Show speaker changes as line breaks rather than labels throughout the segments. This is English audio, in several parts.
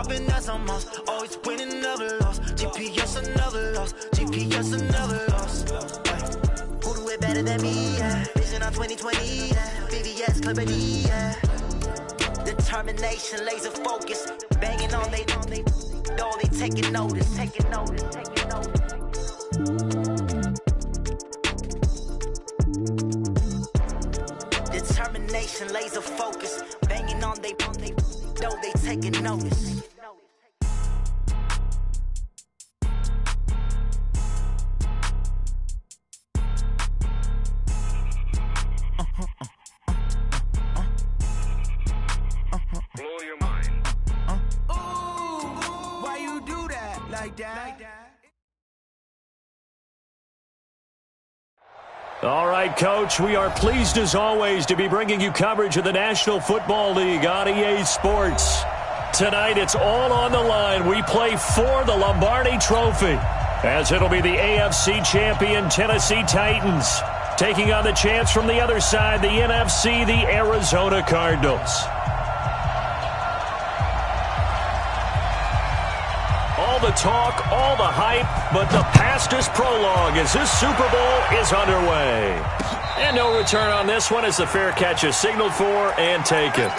that's a must. Always winning, never lost. GPS, another loss. GPS, another loss. Who do it better than me? Yeah. Vision on 2020. Yeah. VVS, Clippity. Yeah. Determination, laser focus. Banging on they know they taking notice. Taking notice. Taking notice. Determination, laser focus. Banging on they know they taking notice.
Blow your mind.
Why you do that like that?
All right, Coach, we are pleased as always to be bringing you coverage of the National Football League on EA Sports. Tonight, it's all on the line. We play for the Lombardi Trophy, as it'll be the AFC champion Tennessee Titans taking on the champs from the other side, the NFC, the Arizona Cardinals. All the talk, all the hype, but the past is prologue as this Super Bowl is underway. And no return on this one as the fair catch is signaled for and taken.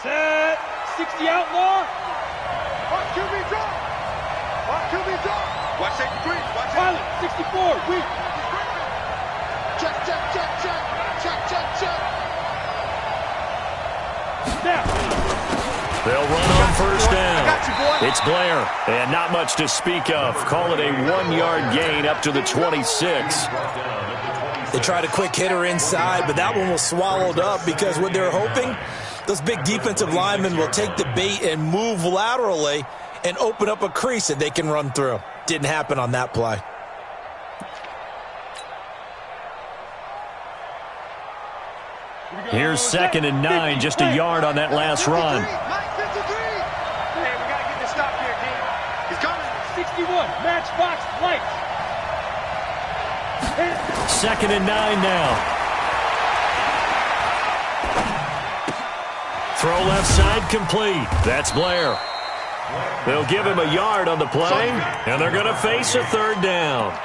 Set. 60 outlaw.
Watch QB drop. Watch QB drop. Watch safety breathe. Watch
Pilot. 64. Weak.
Check, check, check, check. Check, check, check.
Snap.
They'll run on first down. It's Blair, and not much to speak of. Call it a 1-yard gain up to the 26.
They tried a quick hitter inside, but that one was swallowed up because what they're hoping, those big defensive linemen will take the bait and move laterally and open up a crease that they can run through. Didn't happen on that play.
Here's 2nd and 9, just a yard on that last run.
Hey, we got to get this stop here, King. He's coming.
61. Matchbox lights.
2nd and 9 now. Throw left side complete. That's Blair. They'll give him a yard on the play, and they're going to face a 3rd down.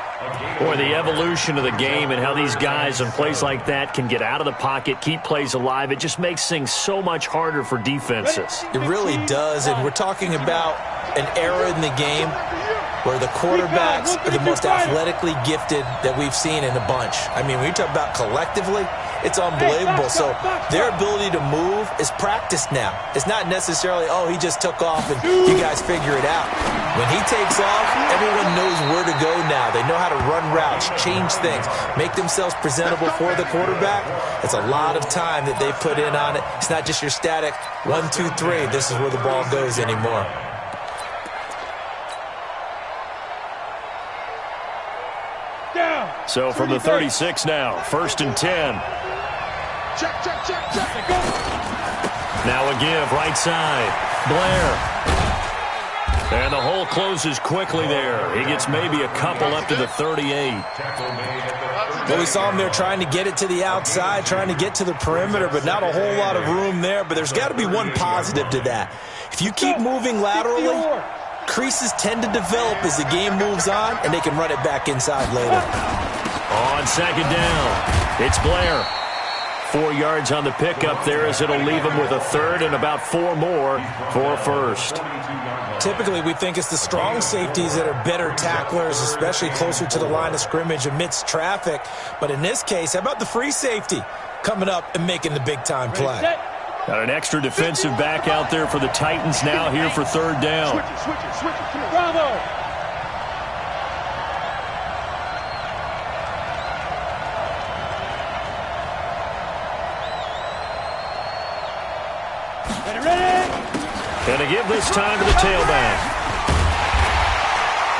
Boy, the evolution of the game and how these guys in plays like that can get out of the pocket, keep plays alive, it just makes things so much harder for defenses.
It really does, and we're talking about an era in the game where the quarterbacks are the most athletically gifted that we've seen in a bunch. I mean, when you talk about collectively, it's unbelievable. So their ability to move is practiced now. It's not necessarily, oh, he just took off and you guys figure it out. When he takes off, everyone knows where to go now. They know how to run routes, change things, make themselves presentable for the quarterback. It's a lot of time that they put in on it. It's not just your static 1, 2, 3. This is where the ball goes anymore.
So from the 36 now, 1st and 10.
Check, check, check, check.
Now a give, right side. Blair. And the hole closes quickly there. He gets maybe a couple up to the 38.
Well, we saw him there trying to get it to the outside, trying to get to the perimeter, but not a whole lot of room there. But there's got to be one positive to that. If you keep moving laterally, creases tend to develop as the game moves on, and they can run it back inside later.
On 2nd down, it's Blair. 4 yards on the pickup there as it'll leave him with a 3rd and about 4 more for a 1st.
Typically, we think it's the strong safeties that are better tacklers, especially closer to the line of scrimmage amidst traffic. But in this case, how about the free safety coming up and making the big-time play?
Got an extra defensive back out there for the Titans now here for 3rd down.
Switch it.
Bravo.
Going to give this time to the tailback.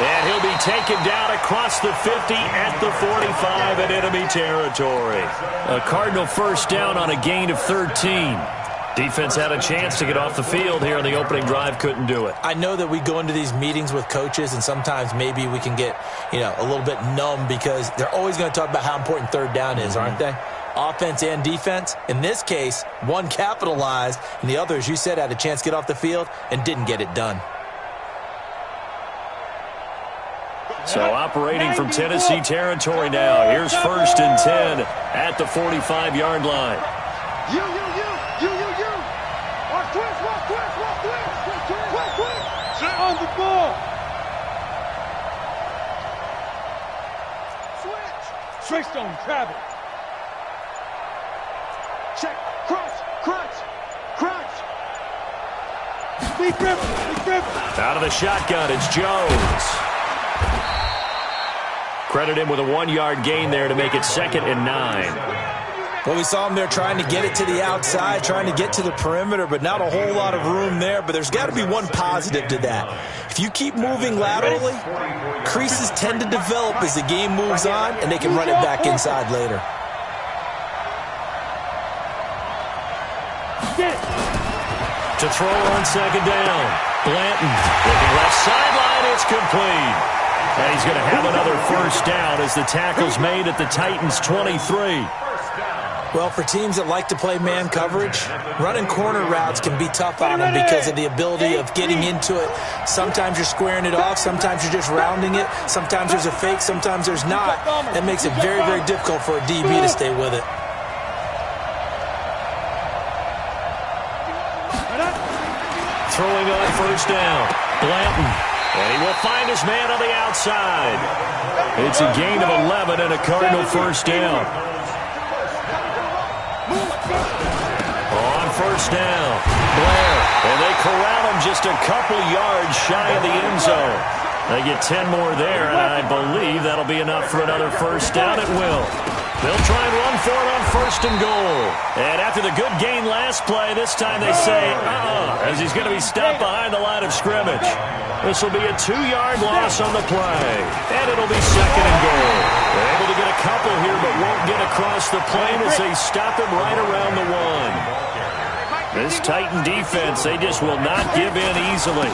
And he'll be taken down across the 50 at the 45 in enemy territory. A Cardinal 1st down on a gain of 13. Defense had a chance to get off the field here on the opening drive, couldn't do it.
I know that we go into these meetings with coaches, and sometimes maybe we can get, a little bit numb because they're always going to talk about how important third down is, aren't they? Offense and defense. In this case, one capitalized, and the other, as you said, had a chance to get off the field and didn't get it done.
So operating from Tennessee territory now. Here's 1st and 10 at the 45-yard line.
You. Watch twist.
On the ball.
Switch.
Trey Stone travel.
Check. Crunch.
Big grip.
Out of the shotgun, it's Jones. Credit him with a 1-yard gain there to make it 2nd and 9.
Well, we saw him there trying to get it to the outside, trying to get to the perimeter, but not a whole lot of room there. But there's got to be one positive to that. If you keep moving laterally, creases tend to develop as the game moves on, and they can run it back inside later.
To throw on 2nd down. Blanton looking left sideline. It's complete. And he's going to have another 1st down as the tackle's made at the Titans' 23.
Well, for teams that like to play man coverage, running corner routes can be tough on them because of the ability of getting into it. Sometimes you're squaring it off. Sometimes you're just rounding it. Sometimes there's a fake. Sometimes there's not. That makes it very, very difficult for a DB to stay with it.
Throwing on 1st down. Blanton. And he will find his man on the outside. It's a gain of 11 and a Cardinal 1st down. On 1st down, Blair, and they corral him just a couple yards shy of the end zone. They get 10 more there, and I believe that'll be enough for another 1st down. It will. They'll try and run for it on 1st and goal. And after the good gain last play, this time they say, as he's going to be stopped behind the line of scrimmage. This will be a 2-yard loss on the play, and it'll be 2nd and goal. They're able to get a couple here, but won't get across the plane as they stop him right around the 1. This Titan defense, they just will not give in easily.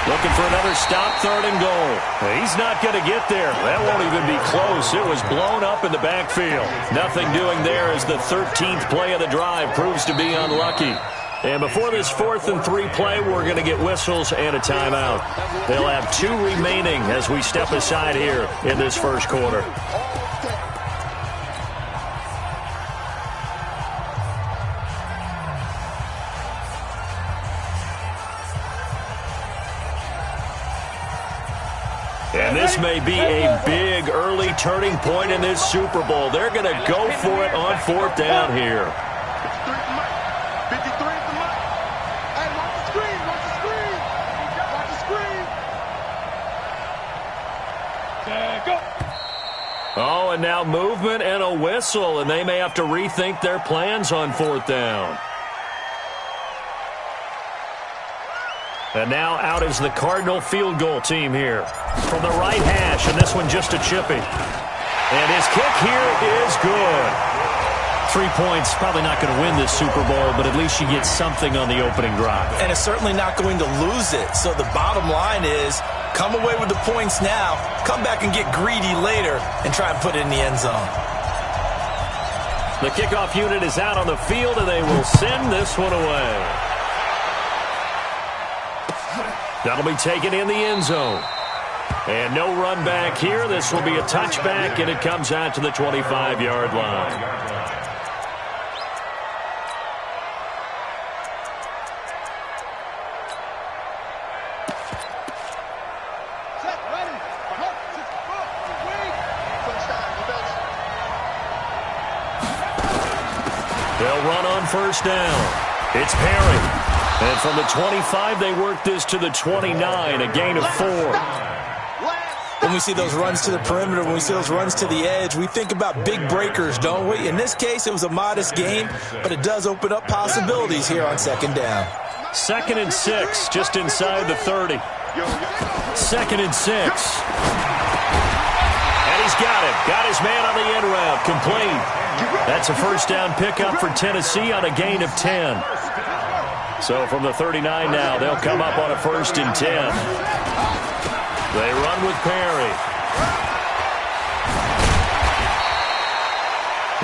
Looking for another stop, 3rd and goal. He's not going to get there. That won't even be close. It was blown up in the backfield. Nothing doing there as the 13th play of the drive proves to be unlucky. And before this 4th and 3 play, we're going to get whistles and a timeout. They'll have 2 remaining as we step aside here in this 1st quarter. And this may be a big early turning point in this Super Bowl. They're going to go for it on 4th down here. Oh, and now movement and a whistle, and they may have to rethink their plans on 4th down. And now out is the Cardinal field goal team here. From the right hash, and this one just a chippy. And his kick here is good. 3 points, probably not going to win this Super Bowl, but at least you get something on the opening drive.
And it's certainly not going to lose it. So the bottom line is, come away with the points now, come back and get greedy later, and try and put it in the end zone.
The kickoff unit is out on the field, and they will send this one away. That'll be taken in the end zone. And no run back here. This will be a touchback, and it comes out to the 25-yard line. They'll run on 1st down. It's Perry. And from the 25, they work this to the 29, a gain of 4.
When we see those runs to the perimeter, when we see those runs to the edge, we think about big breakers, don't we? In this case, it was a modest gain, but it does open up possibilities here on 2nd down.
2nd and 6, just inside the 30. 2nd and 6. And he's got it. Got his man on the end route. Complete. That's a 1st down pickup for Tennessee on a gain of 10. So from the 39 now, they'll come up on a 1st and 10. They run with Perry.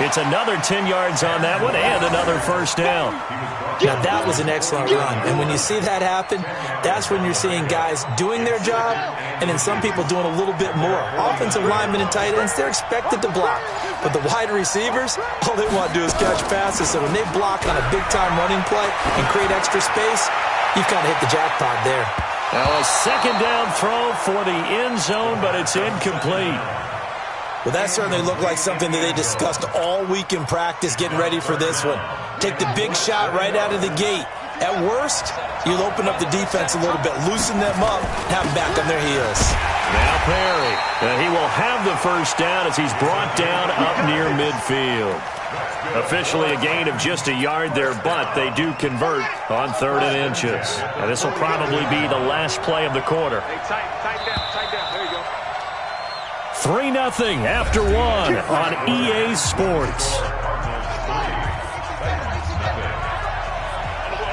It's another 10 yards on that one and another 1st down.
Now, that was an excellent run. And when you see that happen, that's when you're seeing guys doing their job and then some people doing a little bit more. Offensive linemen and tight ends, they're expected to block. But the wide receivers, all they want to do is catch passes. So when they block on a big-time running play and create extra space, you've kind of hit the jackpot there.
Now a 2nd down throw for the end zone, but it's incomplete.
Well, that certainly looked like something that they discussed all week in practice getting ready for this one. Take the big shot right out of the gate. At worst, you'll open up the defense a little bit, loosen them up, have them back on their heels.
Now Perry, and he will have the 1st down as he's brought down up near midfield. Officially a gain of just a yard there, but they do convert on 3rd and inches. And this will probably be the last play of the quarter.
Hey, tight down. There you go.
3-0 after 1 on EA Sports.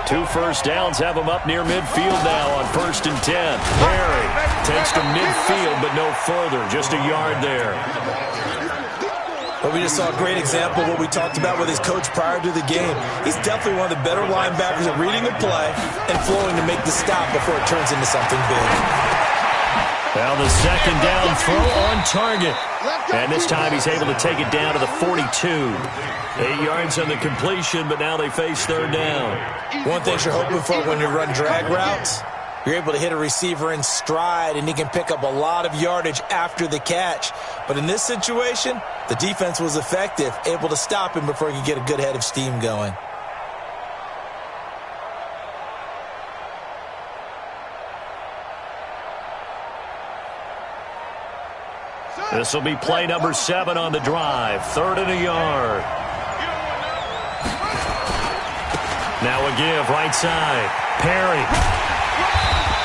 2 1st downs have them up near midfield now on 1st and 10. Perry takes to midfield, but no further. Just a yard there.
But we just saw a great example of what we talked about with his coach prior to the game. He's definitely one of the better linebackers at reading a play and flowing to make the stop before it turns into something big.
Now the 2nd down throw on target. And this time he's able to take it down to the 42. 8 yards on the completion, but now they face 3rd down.
One thing you're hoping for when you run drag routes, you're able to hit a receiver in stride, and he can pick up a lot of yardage after the catch. But in this situation, the defense was effective, able to stop him before he could get a good head of steam going.
This will be play number 7 on the drive. 3rd and a yard. Now a give right side. Perry.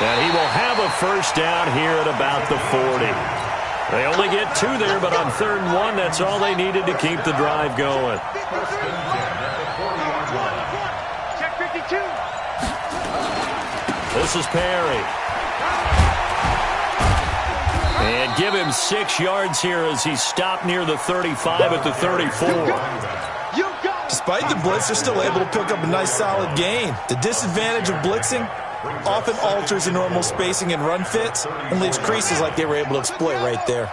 And he will have a 1st down here at about the 40. They only get 2 there, but on 3rd and 1, that's all they needed to keep the drive going.
Check 52.
This is Perry. And give him 6 yards here as he stopped near the 35 at the 34.
Despite the blitz, they're still able to pick up a nice solid gain. The disadvantage of blitzing often alters the normal spacing and run fits and leaves creases like they were able to exploit right there.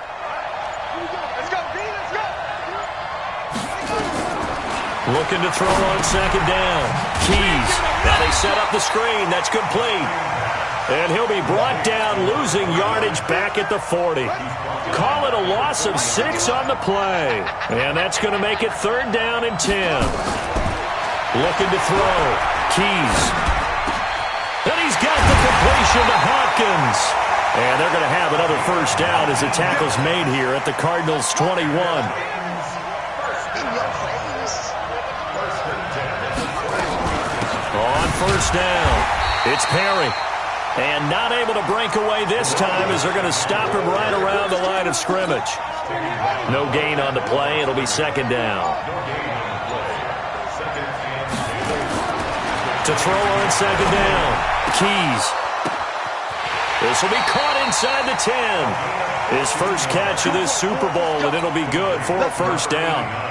Looking to throw on 2nd down. Keys. Now they set up the screen. That's complete. And he'll be brought down, losing yardage back at the 40. Call it a loss of 6 on the play. And that's going to make it 3rd down and 10. Looking to throw. Keys. And he's got the completion to Hopkins. And they're going to have another 1st down as the tackle's made here at the Cardinals' 21. On 1st down, it's Perry. And not able to break away this time as they're going to stop him right around the line of scrimmage. No gain on the play. It'll be 2nd down. To throw on 2nd down. Keys. This will be caught inside the 10. His first catch of this Super Bowl, and it'll be good for a 1st down.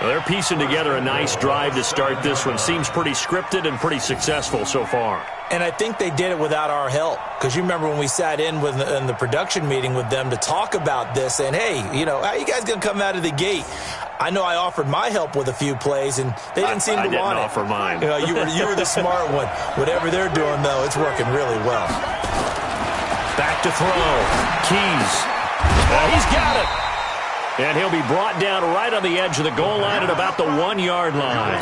Well, they're piecing together a nice drive to start this one. Seems pretty scripted and pretty successful so far.
And I think they did it without our help. Because you remember when we sat in the production meeting with them to talk about this, and hey, you know, how you guys going to come out of the gate? I know I offered my help with a few plays, and they didn't seem to want it.
I didn't offer mine.
You were the smart one. Whatever they're doing, though, it's working really well.
Back to throw. Keys. He's got it. And he'll be brought down right on the edge of the goal line at about the 1-yard line.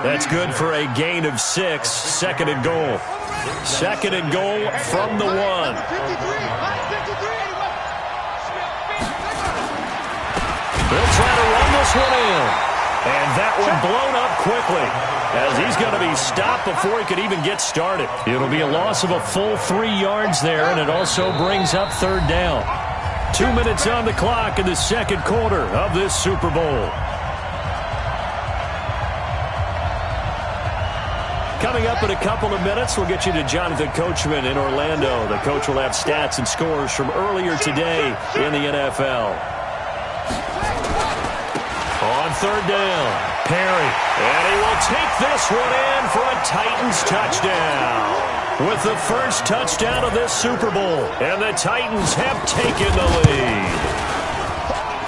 That's good for a gain of 6. 2nd and goal. 2nd and goal from the 1. They'll try to run this one in. And that one blown up quickly as he's going to be stopped before he could even get started. It'll be a loss of a full 3 yards there, and it also brings up 3rd down. 2 minutes on the clock in the 2nd quarter of this Super Bowl. Coming up in a couple of minutes, we'll get you to Jonathan Coachman in Orlando. The coach will have stats and scores from earlier today in the NFL. On third down, Perry. And he will take this one in for a Titans touchdown. With the first touchdown of this Super Bowl. And the Titans have taken the lead.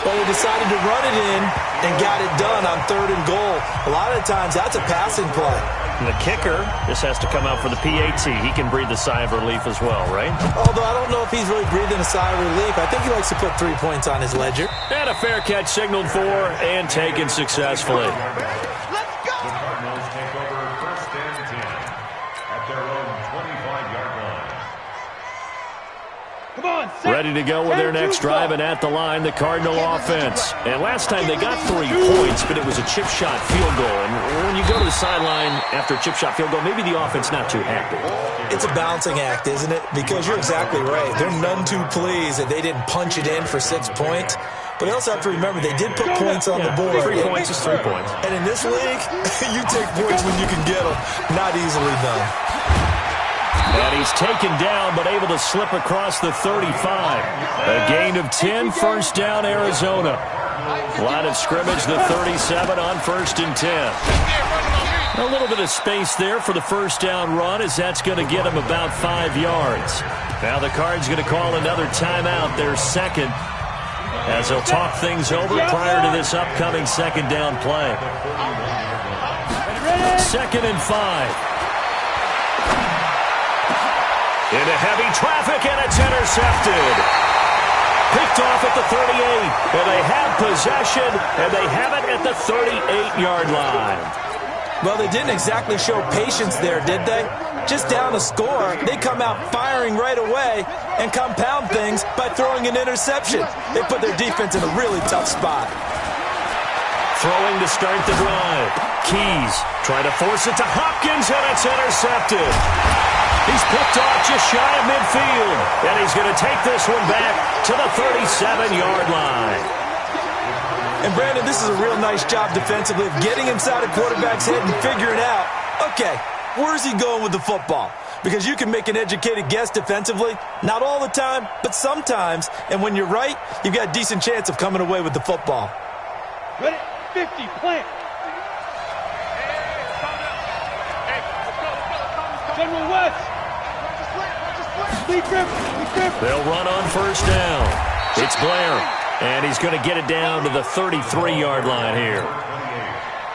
Well, they decided to run it in and got it done on 3rd and goal. A lot of times, that's a passing play.
And the kicker, this has to come out for the PAT. He can breathe a sigh of relief as well, right?
Although I don't know if he's really breathing a sigh of relief. I think he likes to put 3 points on his ledger.
And a fair catch signaled for and taken successfully.
Let's go!
The Cardinals take over 1st and 10 at their own 25-yard line.
Come on, set.
Ready to go with their next drive, and at the line, the Cardinal offense. And last time they got 3 points, but it was a chip shot field goal. And when you go to the sideline after a chip shot field goal, maybe the offense not too happy.
It's a balancing act, isn't it? Because you're exactly right. They're none too pleased that they didn't punch it in for 6 points. But you also have to remember they did put points on the board.
3 points is 3 points.
And in this league, you take points when you can get them. Not easily done.
And he's taken down, but able to slip across the 35. A gain of 10, first down, Arizona. Line of scrimmage, the 37 on 1st and 10. A little bit of space there for the first down run, as that's going to get him about 5 yards. Now the Cards going to call another timeout, their second, as they'll talk things over prior to this upcoming second down play. 2nd and 5. Into heavy traffic, and it's intercepted. Picked off at the 38, and they have possession, and they have it at the 38-yard line.
Well, they didn't exactly show patience there, did they? Just down a score, they come out firing right away and compound things by throwing an interception. They put their defense in a really tough spot.
Throwing to start the drive. Keys trying to force it to Hopkins, and it's intercepted. He's picked off just shy of midfield, and he's going to take this one back to the 37-yard line.
And, Brandon, this is a real nice job defensively of getting inside a quarterback's head and figuring out, okay, where's he going with the football? Because you can make an educated guess defensively, not all the time, but sometimes. And when you're right, you've got a decent chance of coming away with the football.
Ready? 50, plant. General West.
They'll run on first down. It's Blair, and he's going to get it down to the 33-yard line here.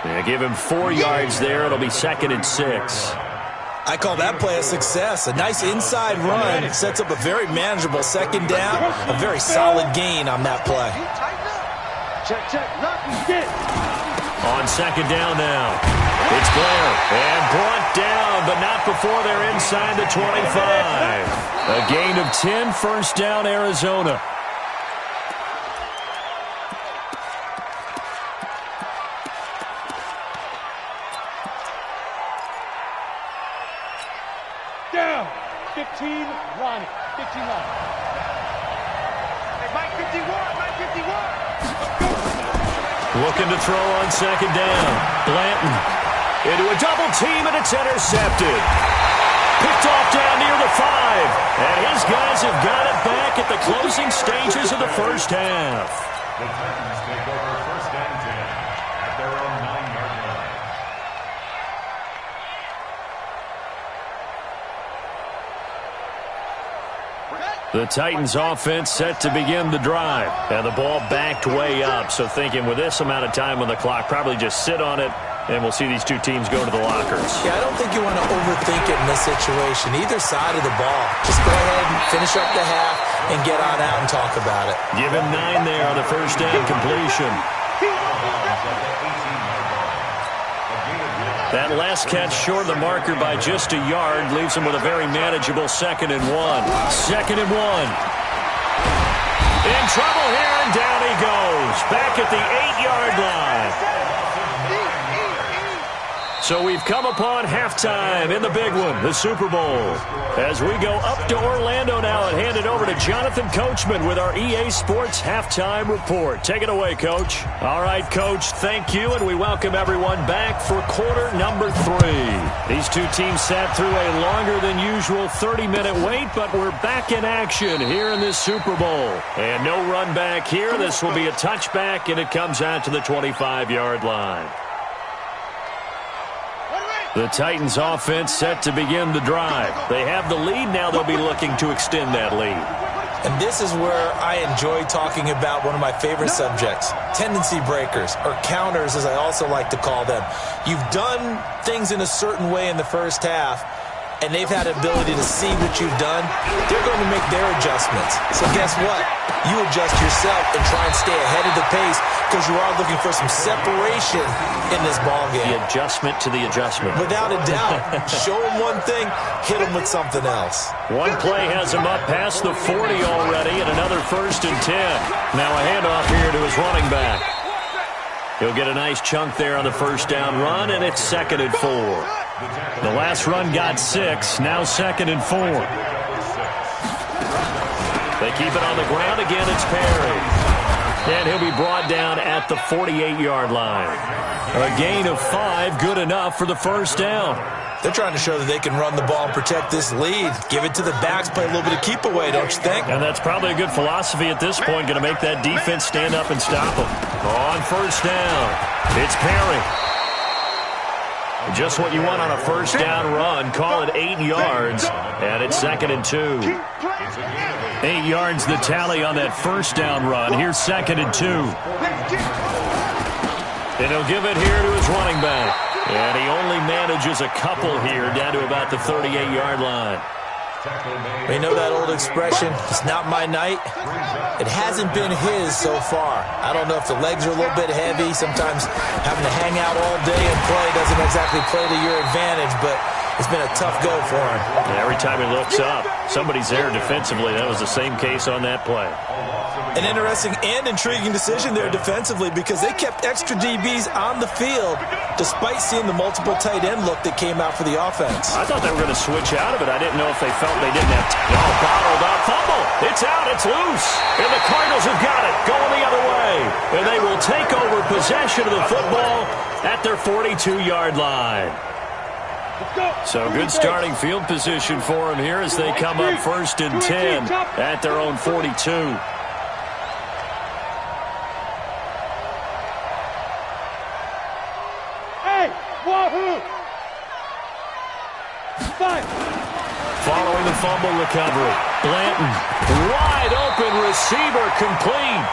They give him 4 yards there. It'll be 2nd and 6.
I call that play a success. A nice inside run sets up a very manageable second down. A very solid gain on that play.
Check. Lock and get.
On second down now. It's Blair, and brought down, but not before they're inside the 25. A gain of 10, first down, Arizona.
Down. 15, Ronnie. 15 line.
Hey, Mike 51.
Looking to throw on second down. Blanton into a double team, and it's intercepted. Picked off down near the 5. And his guys have got it back at the closing stages of the first half.
The Titans take over 1st and 10 at their own 9-yard line.
The Titans offense set to begin the drive. And the ball backed way up. So thinking with this amount of time on the clock, probably just sit on it, and we'll see these two teams go to the lockers.
Yeah, I don't think you want to overthink it in this situation. Either side of the ball. Just go ahead and finish up the half and get on out and talk about it.
Give him 9 there on the first down completion. That last catch short of the marker by just a yard leaves him with a very manageable 2nd and 1. 2nd and 1. In trouble here, and down he goes. Back at the 8-yard line. So we've come upon halftime in the big one, the Super Bowl. As we go up to Orlando now and hand it over to Jonathan Coachman with our EA Sports Halftime Report. Take it away, Coach. All right, Coach, thank you, and we welcome everyone back for quarter number 3. These two teams sat through a longer than usual 30-minute wait, but we're back in action here in this Super Bowl. And no run back here. This will be a touchback, and it comes out to the 25-yard line. The Titans offense set to begin the drive. They have the lead. Now they'll be looking to extend that lead.
And this is where I enjoy talking about one of my favorite subjects, tendency breakers, or counters as I also like to call them. You've done things in a certain way in the first half, and they've had the ability to see what you've done. They're going to make their adjustments. So guess what? You adjust yourself and try and stay ahead of the pace because you are looking for some separation in this ballgame.
The adjustment to the adjustment.
Without a doubt. Show them one thing, hit them with something else.
One play has him up past the 40 already, and another 1st and 10. Now a handoff here to his running back. He'll get a nice chunk there on the first down run, and it's 2nd and 4. The last run got 6, now 2nd and 4. They keep it on the ground. Again, it's Perry. And he'll be brought down at the 48-yard line. A gain of 5, good enough for the first down.
They're trying to show that they can run the ball and protect this lead. Give it to the backs, play a little bit of keep away, don't you think?
And that's probably a good philosophy at this point, going to make that defense stand up and stop them. On first down, it's Perry. Just what you want on a first down run. Call it 8 yards, and it's 2nd and 2. 8 yards the tally on that first down run. Here's 2nd and 2. And he'll give it here to his running back. And he only manages a couple here down to about the 38-yard line.
We know that old expression, it's not my night. It hasn't been his so far. I don't know if the legs are a little bit heavy. Sometimes having to hang out all day and play doesn't exactly play to your advantage, but it's been a tough go for him.
And every time he looks up, somebody's there defensively. That was the same case on that play.
An interesting and intriguing decision there defensively because they kept extra DBs on the field despite seeing the multiple tight end look that came out for the offense.
I thought they were going to switch out of it. I didn't know if they felt they didn't have bottled up. Fumble. It's out. It's loose. And the Cardinals have got it going the other way. And they will take over possession of the football at their 42-yard line. So good starting field position for them here as they come up 1st and 10 at their own 42.
Wahoo! 5.
Following the fumble recovery, Blanton, wide open receiver, complete.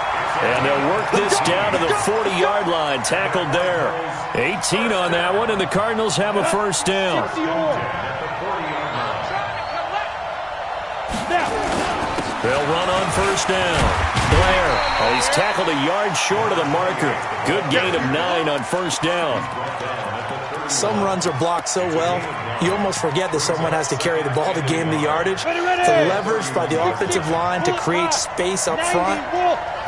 And they'll work this down to the 40-yard line, tackled there. 18 on that one, and the Cardinals have a first down. They'll run on first down. Blair, he's tackled a yard short of the marker. Good gain of 9 on first down.
Some runs are blocked so well, you almost forget that someone has to carry the ball to gain the yardage. The leverage by the offensive line to create space up front,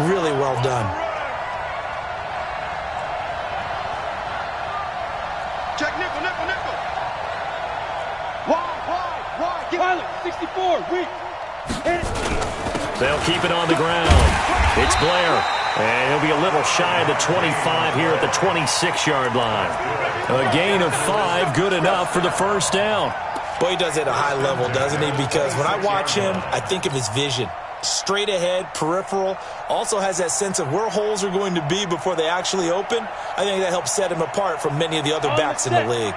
really well done.
Check nickel, nickel, nickel. Wide.
Pilot, 64, weak. Hit it.
They'll keep it on the ground. It's Blair. And he'll be a little shy of the 25 here at the 26-yard line. A gain of 5, good enough for the first down.
Boy, he does it at a high level, doesn't he? Because when I watch him, I think of his vision. Straight ahead, peripheral. Also has that sense of where holes are going to be before they actually open. I think that helps set him apart from many of the other backs in the league.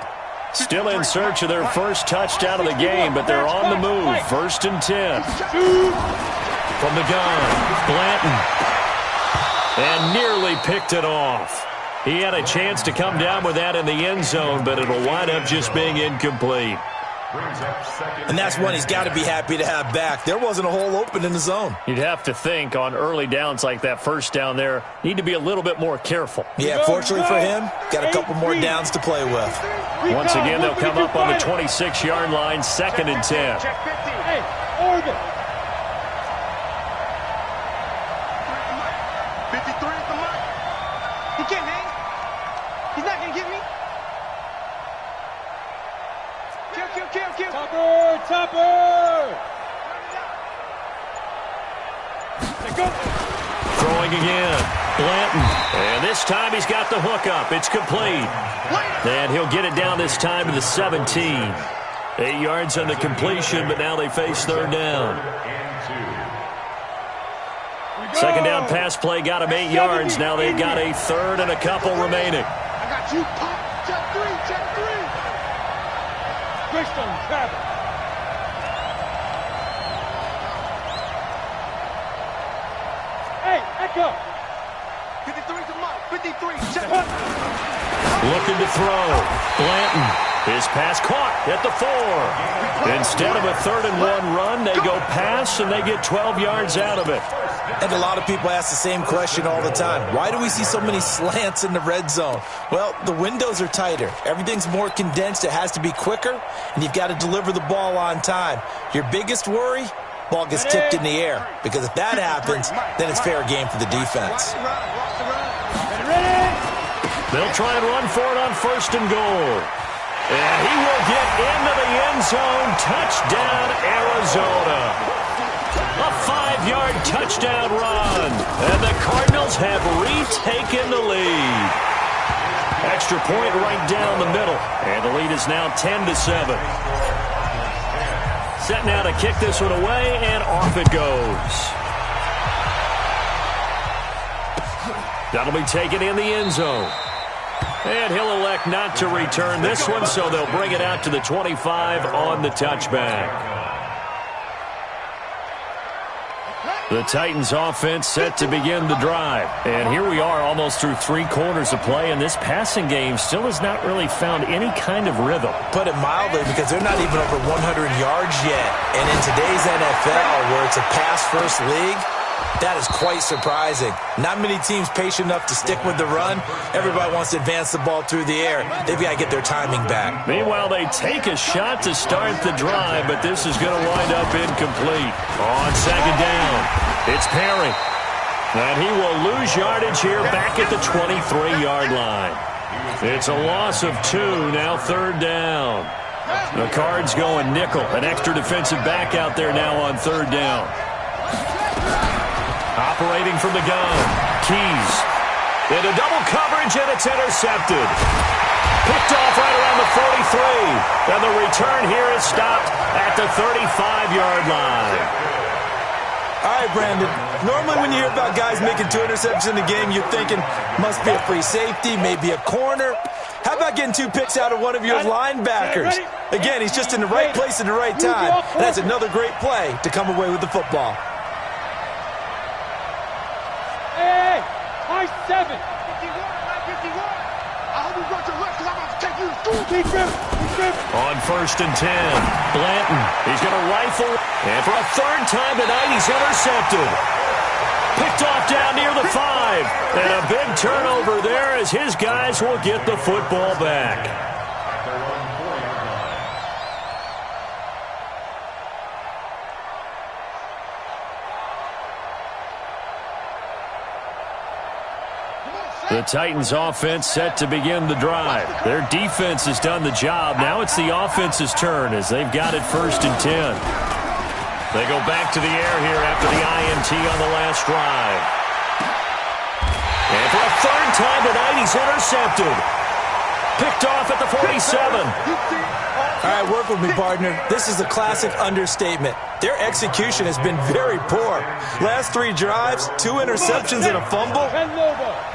Still in search of their first touchdown of the game, but they're on the move. 1st and 10. From the gun, Blanton. And nearly picked it off. He had a chance to come down with that in the end zone, but it'll wind up just being incomplete.
And that's one he's got to be happy to have back. There wasn't a hole open in the zone.
You'd have to think on early downs like that first down there, need to be a little bit more careful.
Yeah, fortunately for him, got a couple more downs to play with.
Once again, they'll come up on the 26-yard line, 2nd and 10.
Hey, Oregon.
53 is the mark.
He can't hang. He's not going to get me.
Topper!
Throwing again. Blanton. And this time he's got the hook up. It's complete. And he'll get it down this time to the 17. 8 yards on the completion, but now they face third down. Second down pass play got him 8 yards. Now they've got a third and a couple remaining.
I got you, Pop. Check three.
Greystone, travel. Hey, Echo.
53 to Mike. 53. Check.
Looking to throw. Blanton. His pass caught at the 4. Instead of a 3rd-and-1 run, they go pass, and they get 12 yards out of it.
And a lot of people ask the same question all the time. Why do we see so many slants in the red zone? Well, the windows are tighter. Everything's more condensed. It has to be quicker, and you've got to deliver the ball on time. Your biggest worry? Ball gets tipped in the air. Because if that happens, then it's fair game for the defense.
They'll try and run for it on 1st and goal. And he will get into the end zone. Touchdown, Arizona. A 5-yard touchdown run. And the Cardinals have retaken the lead. Extra point right down the middle. And the lead is now 10-7. Set now to kick this one away, and off it goes. That'll be taken in the end zone. And he'll elect not to return this one, so they'll bring it out to the 25 on the touchback. The Titans offense set to begin the drive. And here we are almost through 3 quarters of play, and this passing game still has not really found any kind of rhythm.
Put it mildly, because they're not even over 100 yards yet. And in today's NFL, where it's a pass-first league, that is quite surprising. Not many teams patient enough to stick with the run. Everybody wants to advance the ball through the air. They've got to get their timing back.
Meanwhile, they take a shot to start the drive, but this is going to wind up incomplete. On 2nd down, it's Perry. And he will lose yardage here back at the 23-yard line. It's a loss of 2, now 3rd down. The Cards going nickel. An extra defensive back out there now on 3rd down. Operating from the gun, Keys. Into double coverage, and it's intercepted. Picked off right around the 43. And the return here is stopped at the 35-yard line.
All right, Brandon. Normally when you hear about guys making 2 interceptions in a game, you're thinking, must be a free safety, maybe a corner. How about getting 2 picks out of one of your linebackers? Again, he's just in the right place at the right time. And that's another great play to come away with the football.
Hey, high 7.
51. I hope you brought your legs, because I'm about to take you to school.
Keep him.
On 1st and 10, Blanton. He's going to rifle. And for a 3rd time tonight, he's intercepted. Picked off down near the 5. And a big turnover there as his guys will get the football back. The Titans offense set to begin the drive. Their defense has done the job. Now it's the offense's turn as they've got it 1st and 10. They go back to the air here after the INT on the last drive. And for a 3rd time tonight, he's intercepted. Picked off at the 47.
All right, work with me, partner. This is a classic understatement. Their execution has been very poor. Last 3 drives, 2 interceptions and a fumble.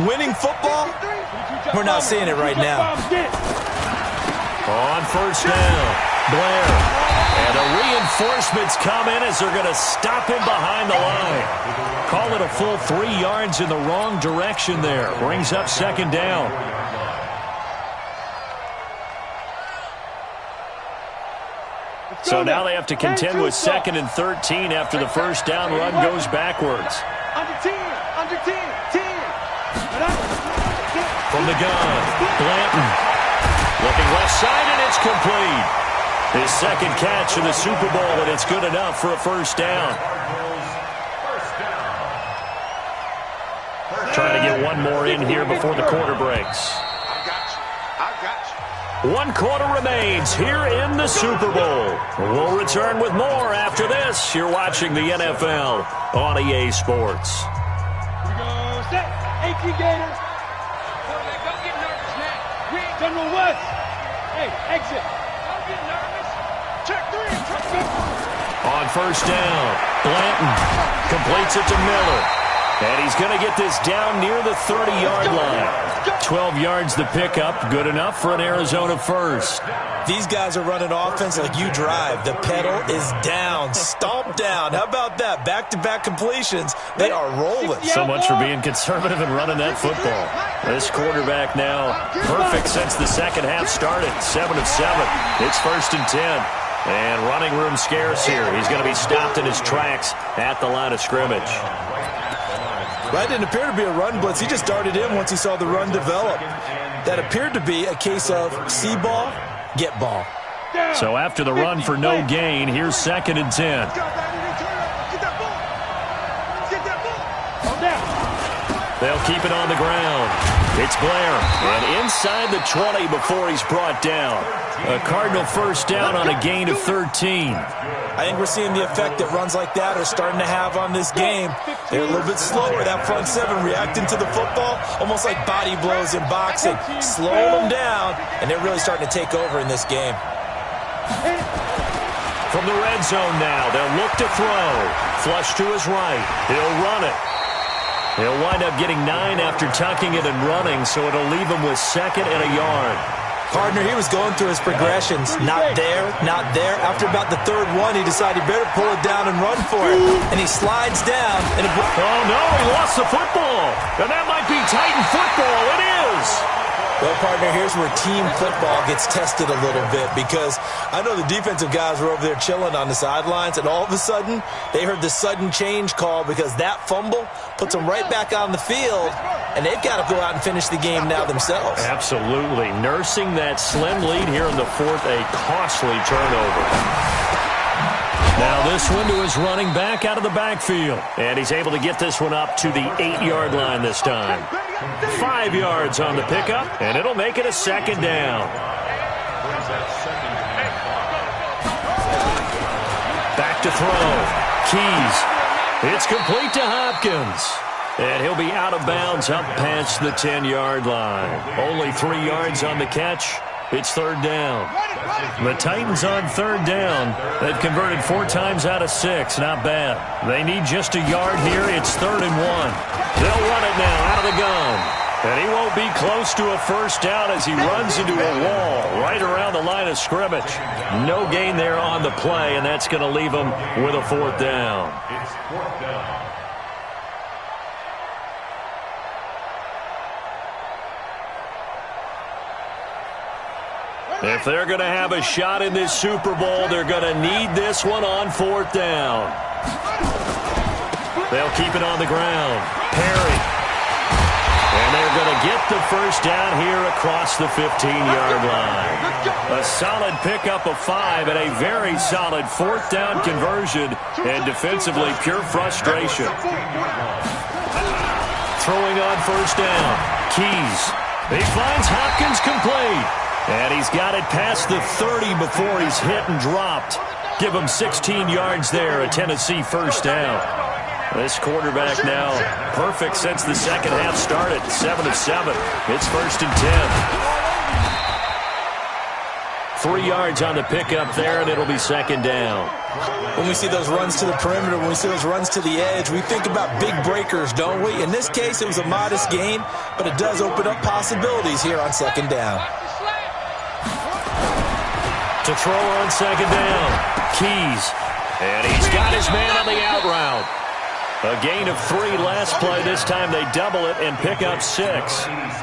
Winning football? We're not seeing it right now.
On 1st down, Blair. And the reinforcements come in as they're going to stop him behind the line. Call it a full 3 yards in the wrong direction there. Brings up 2nd down. So now they have to contend with 2nd and 13 after the 1st down run goes backwards.
Under 10.
From the gun, Blanton. Looking left side, and it's complete. His 2nd catch in the Super Bowl, and it's good enough for a 1st down. Trying to get one more in here before the quarter breaks.
I got you.
1 quarter remains here in the Super Bowl. We'll return with more after this. You're watching the NFL on EA Sports.
Here we go. Set. 18 Gator. Don't get nervous, man. General West. Hey, exit. Don't get nervous. Check 3.
On first down, Blanton completes it to Miller. And he's going to get this down near the 30-yard line. 12 yards the pickup, good enough for an Arizona first.
These guys are running offense like you drive. The pedal is down, stomped down. How about that? Back-to-back completions. They are rolling.
So much for being conservative and running that football. This quarterback now perfect since the second half started. 7 of 7. It's 1st and 10. And running room scarce here. He's going to be stopped in his tracks at the line of scrimmage.
That didn't appear to be a run blitz. He just darted in once he saw the run develop. That appeared to be a case of see ball, get ball.
So after the run for no gain, here's 2nd and 10. They'll keep it on the ground. It's Blair, and inside the 20 before he's brought down. A Cardinal first down on a gain of 13.
I think we're seeing the effect that runs like that are starting to have on this game. They're a little bit slower, that front 7 reacting to the football, almost like body blows in boxing. Slow them down, and they're really starting to take over in this game.
From the red zone now, they'll look to throw. Flush to his right. He'll run it. He'll wind up getting 9 after tucking it and running, so it'll leave him with 2nd and a yard.
Partner, he was going through his progressions. Not there, not there. After about the 3rd one, he decided he better pull it down and run for it. And he slides down. And
oh, no, he lost the football. And that might be Titan football. It is.
Well, partner, here's where team football gets tested a little bit, because I know the defensive guys were over there chilling on the sidelines, and all of a sudden, they heard the sudden change call because that fumble puts them right back on the field, and they've got to go out and finish the game now themselves.
Absolutely. Nursing that slim lead here in the 4th, a costly turnover. Now this one to his running back out of the backfield. And he's able to get this one up to the 8-yard line this time. 5 yards on the pickup, and it'll make it a 2nd down. Back to throw. Keys. It's complete to Hopkins. And he'll be out of bounds up past the 10-yard line. Only 3 yards on the catch. It's 3rd down. The Titans on 3rd down. They've converted 4 times out of 6. Not bad. They need just a yard here. It's 3rd and 1. They'll run it now out of the gun. And he won't be close to a first down as he runs into a wall right around the line of scrimmage. No gain there on the play, and that's going to leave him with a 4th down.
It's 4th down.
If they're going to have a shot in this Super Bowl, they're going to need this one on 4th down. They'll keep it on the ground. Perry. And they're going to get the first down here across the 15-yard line. A solid pickup of 5 and a very solid 4th down conversion, and defensively pure frustration. Throwing on first down. Keys. He finds Hopkins complete. And he's got it past the 30 before he's hit and dropped. Give him 16 yards there, a Tennessee first down. This quarterback now perfect since the second half started. 7 of 7. It's 1st and 10. 3 yards on the pickup there, and it'll be 2nd down.
When we see those runs to the perimeter, when we see those runs to the edge, we think about big breakers, don't we? In this case, it was a modest gain, but it does open up possibilities here on 2nd down.
To throw on 2nd down. Keys. And he's got his man on the out route. A gain of 3 last play. This time they double it and pick up 6.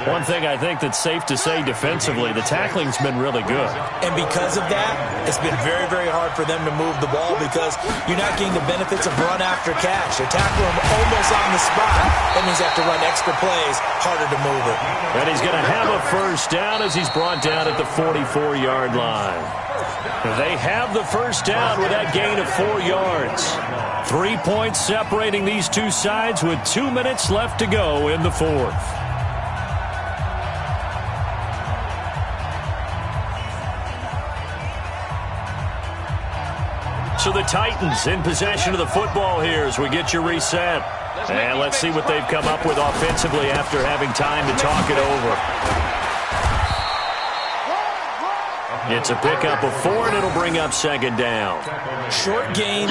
One thing I think that's safe to say defensively, the tackling's been really good.
And because of that, it's been very, very hard for them to move the ball because you're not getting the benefits of run after catch. They tackle him almost on the spot. That means they have to run extra plays, harder to move it.
And he's going to have a first down as he's brought down at the 44-yard line. They have the first down with that gain of 4 yards. 3 points separating these two sides with 2 minutes left to go in the 4th. So the Titans in possession of the football here as we get you reset. And let's see what they've come up with offensively after having time to talk it over. It's a pickup of 4, and it'll bring up second down.
Short game,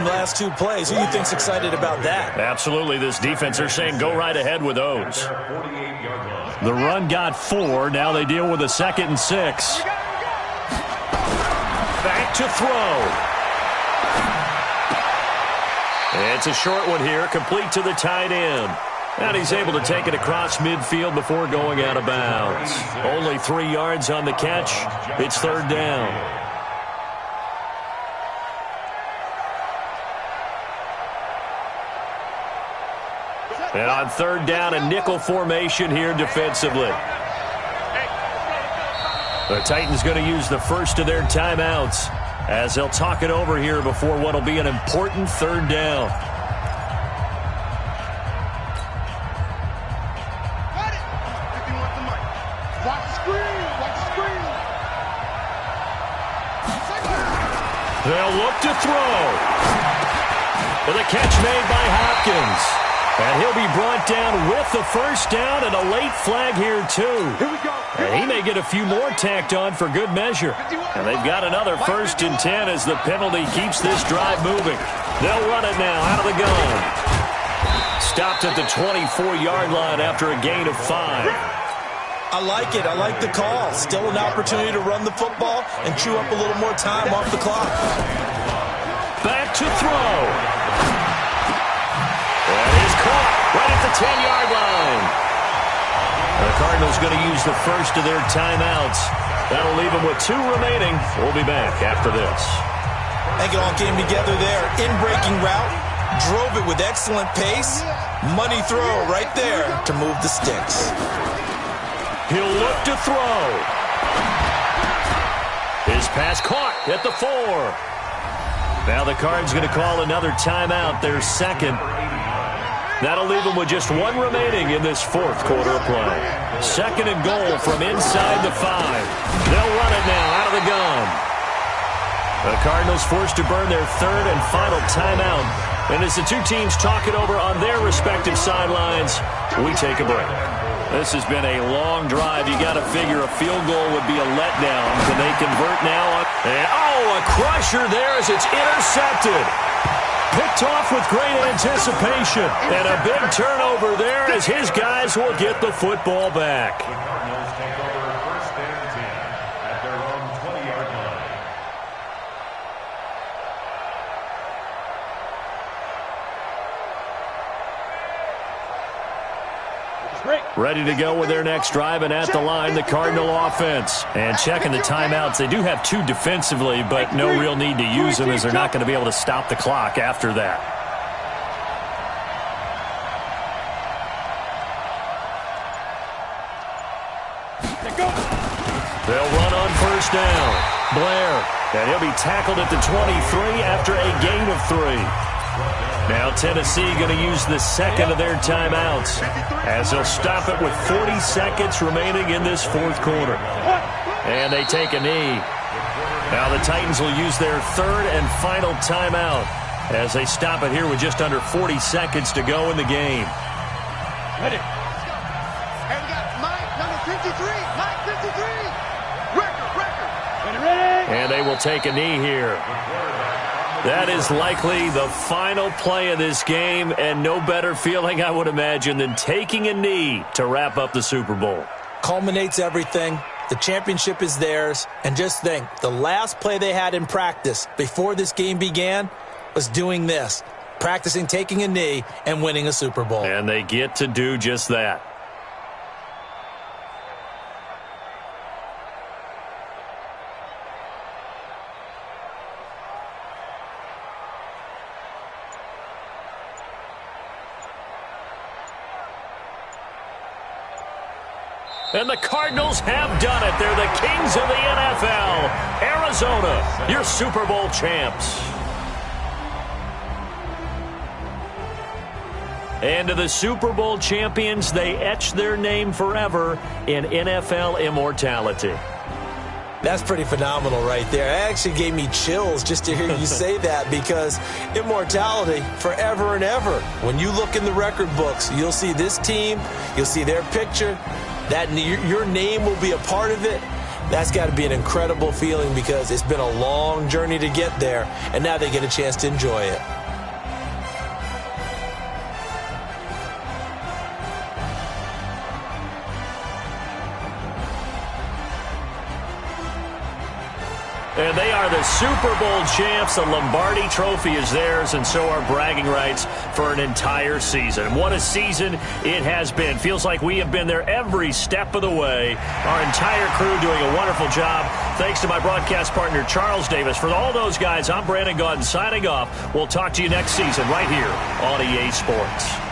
last 2 plays. Who do you think's excited about that?
Absolutely. This defense, they're saying go right ahead with those. The run got 4. Now they deal with a 2nd and 6. Back to throw. It's a short one here, complete to the tight end. And he's able to take it across midfield before going out of bounds. Only 3 yards on the catch. It's third down. And on third down, a nickel formation here defensively. The Titans going to use the first of their timeouts as they'll talk it over here before what will be an important third down. They'll look to throw. With a catch made by Hopkins. And he'll be brought down with the first down and a late flag here, too.
Here we go.
And he may get a few more tacked on for good measure. And they've got another 1st and 10 as the penalty keeps this drive moving. They'll run it now out of the gun. Stopped at the 24-yard line after a gain of 5.
I like it. I like the call. Still an opportunity to run the football and chew up a little more time off the clock.
Back to throw. And he's caught right at the 10-yard line. The Cardinals going to use the first of their timeouts. That'll leave them with 2 remaining. We'll be back after this.
I think it all came together there. In-breaking route. Drove it with excellent pace. Money throw right there to move the sticks.
He'll look to throw. His pass caught at the 4. Now the Cards going to call another timeout, their second. That'll leave them with just 1 remaining in this 4th quarter of play. 2nd and goal from inside the 5. They'll run it now out of the gun. The Cardinals forced to burn their 3rd and final timeout. And as the 2 teams talk it over on their respective sidelines, we take a break. This has been a long drive. You got to figure a field goal would be a letdown. Can they convert now? And, a crusher there as it's intercepted. Picked off with great anticipation. And a big turnover there as his guys will get the football back.
Cardinals take over 1st and 10 at their own 20-yard line.
Ready to go with their next drive, and at the line, the Cardinal offense. And checking the timeouts, they do have 2 defensively, but no real need to use them as they're not going to be able to stop the clock after that. They'll run on first down. Blair, and he'll be tackled at the 23 after a gain of 3. Now Tennessee going to use the 2nd of their timeouts as they'll stop it with 40 seconds remaining in this 4th quarter. And they take a knee. Now the Titans will use their 3rd and final timeout as they stop it here with just under 40 seconds to go in the game.
Ready. And we got Mike, number 53. Mike 53. Record. Ready.
And they will take a knee here. That is likely the final play of this game, and no better feeling, I would imagine, than taking a knee to wrap up the Super Bowl.
Culminates everything. The championship is theirs. And just think, the last play they had in practice before this game began was doing this, practicing taking a knee and winning a Super Bowl.
And they get to do just that. And the Cardinals have done it. They're the kings of the NFL. Arizona, your Super Bowl champs. And to the Super Bowl champions, they etch their name forever in NFL immortality.
That's pretty phenomenal right there. It actually gave me chills just to hear you say that, because immortality forever and ever. When you look in the record books, you'll see this team, you'll see their picture, that your name will be a part of it. That's got to be an incredible feeling, because it's been a long journey to get there, and now they get a chance to enjoy it.
And they are the Super Bowl champs. The Lombardi Trophy is theirs, and so are bragging rights for an entire season. What a season it has been. Feels like we have been there every step of the way. Our entire crew doing a wonderful job. Thanks to my broadcast partner, Charles Davis. For all those guys, I'm Brandon Gaudin signing off. We'll talk to you next season right here on EA Sports.